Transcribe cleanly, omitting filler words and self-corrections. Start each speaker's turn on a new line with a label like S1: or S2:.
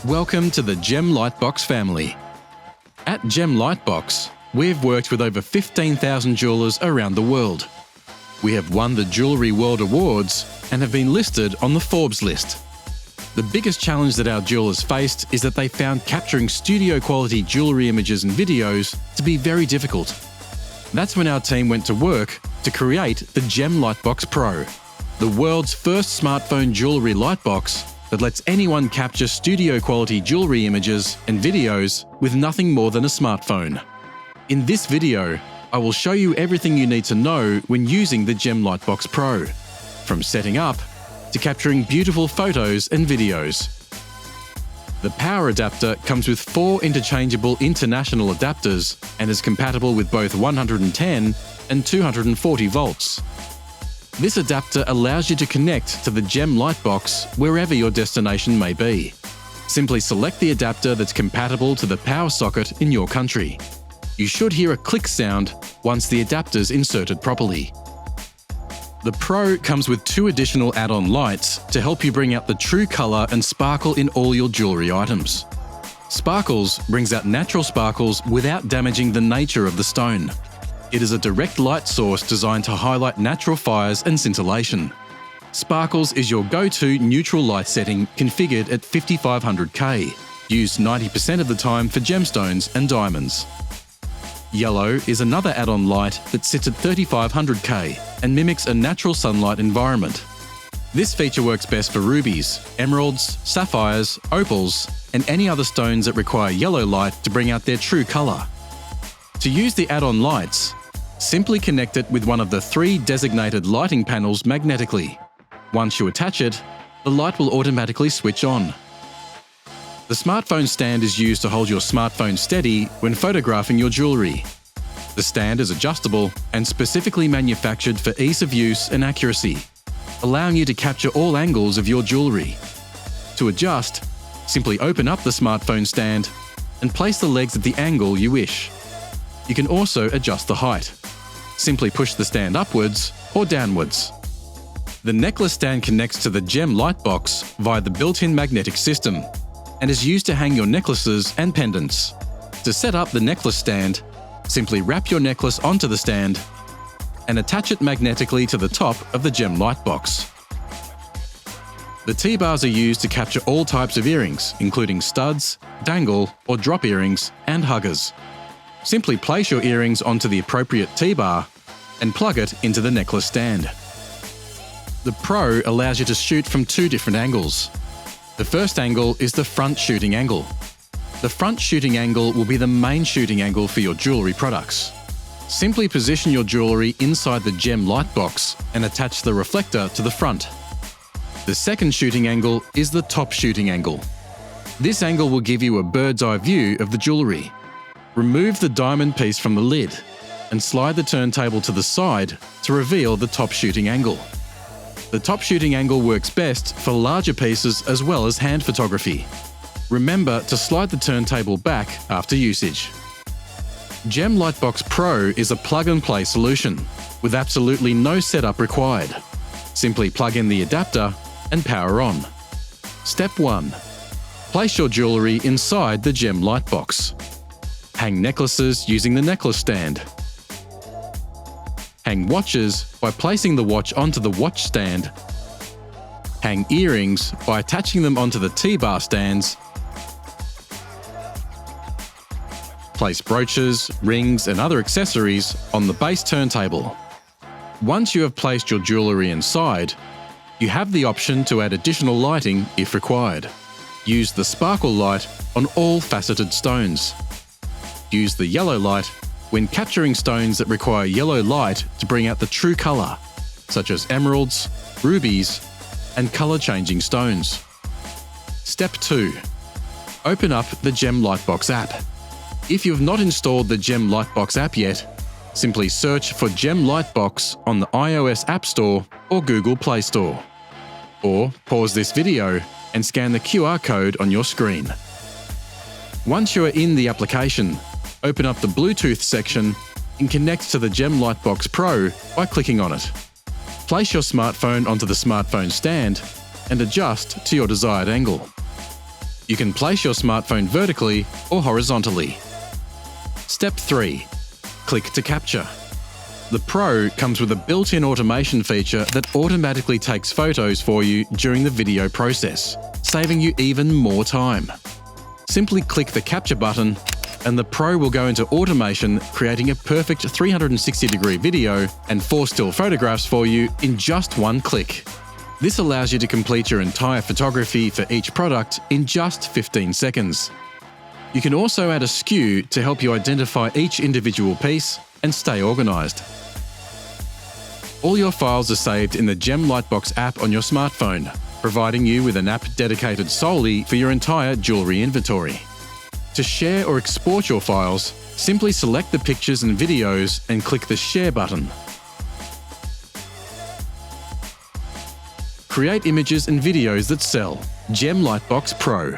S1: Welcome to the GemLightbox family. At GemLightbox, we've worked with over 15,000 jewelers around the world. We have won the Jewellery World Awards and have been listed on the Forbes list. The biggest challenge that our jewelers faced is that they found capturing studio-quality jewellery images and videos to be very difficult. That's when our team went to work to create the GemLightbox PRO, the world's first smartphone jewellery lightbox that lets anyone capture studio-quality jewellery images and videos with nothing more than a smartphone. In this video, I will show you everything you need to know when using the GemLightbox PRO, from setting up to capturing beautiful photos and videos. The power adapter comes with 4 interchangeable international adapters and is compatible with both 110 and 240 volts. This adapter allows you to connect to the GemLightbox wherever your destination may be. Simply select the adapter that's compatible to the power socket in your country. You should hear a click sound once the adapter's inserted properly. The Pro comes with 2 additional add-on lights to help you bring out the true colour and sparkle in all your jewellery items. Sparkles brings out natural sparkles without damaging the nature of the stone. It is a direct light source designed to highlight natural fires and scintillation. Sparkles is your go-to neutral light setting configured at 5500K, used 90% of the time for gemstones and diamonds. Yellow is another add-on light that sits at 3500K and mimics a natural sunlight environment. This feature works best for rubies, emeralds, sapphires, opals, and any other stones that require yellow light to bring out their true colour. To use the add-on lights, simply connect it with one of the 3 designated lighting panels magnetically. Once you attach it, the light will automatically switch on. The smartphone stand is used to hold your smartphone steady when photographing your jewellery. The stand is adjustable and specifically manufactured for ease of use and accuracy, allowing you to capture all angles of your jewellery. To adjust, simply open up the smartphone stand and place the legs at the angle you wish. You can also adjust the height. Simply push the stand upwards or downwards. The necklace stand connects to the GemLightbox via the built-in magnetic system and is used to hang your necklaces and pendants. To set up the necklace stand, simply wrap your necklace onto the stand and attach it magnetically to the top of the GemLightbox. The T-bars are used to capture all types of earrings, including studs, dangle or drop earrings, and huggers. Simply place your earrings onto the appropriate T-bar and plug it into the necklace stand. The Pro allows you to shoot from 2 different angles. The first angle is the front shooting angle. The front shooting angle will be the main shooting angle for your jewellery products. Simply position your jewellery inside the GemLightbox and attach the reflector to the front. The second shooting angle is the top shooting angle. This angle will give you a bird's eye view of the jewellery. Remove the diamond piece from the lid and slide the turntable to the side to reveal the top shooting angle. The top shooting angle works best for larger pieces as well as hand photography. Remember to slide the turntable back after usage. GemLightbox Pro is a plug-and-play solution with absolutely no setup required. Simply plug in the adapter and power on. Step 1. Place your jewellery inside the GemLightbox. Hang necklaces using the necklace stand. Hang watches by placing the watch onto the watch stand. Hang earrings by attaching them onto the T-bar stands. Place brooches, rings and other accessories on the base turntable. Once you have placed your jewellery inside, you have the option to add additional lighting if required. Use the sparkle light on all faceted stones. Use the yellow light when capturing stones that require yellow light to bring out the true colour, such as emeralds, rubies, and colour-changing stones. Step 2. Open up the GemLightbox app. If you have not installed the GemLightbox app yet, simply search for GemLightbox on the iOS App Store or Google Play Store. Or pause this video and scan the QR code on your screen. Once you are in the application, open up the Bluetooth section and connect to the GemLightbox Pro by clicking on it. Place your smartphone onto the smartphone stand and adjust to your desired angle. You can place your smartphone vertically or horizontally. Step 3. Click to capture. The Pro comes with a built-in automation feature that automatically takes photos for you during the video process, saving you even more time. Simply click the capture button and the Pro will go into automation, creating a perfect 360-degree video and 4 still photographs for you in just one click. This allows you to complete your entire photography for each product in just 15 seconds. You can also add a skew to help you identify each individual piece and stay organised. All your files are saved in the GemLightbox app on your smartphone, providing you with an app dedicated solely for your entire jewellery inventory. To share or export your files, simply select the pictures and videos and click the Share button. Create images and videos that sell. GemLightbox Pro.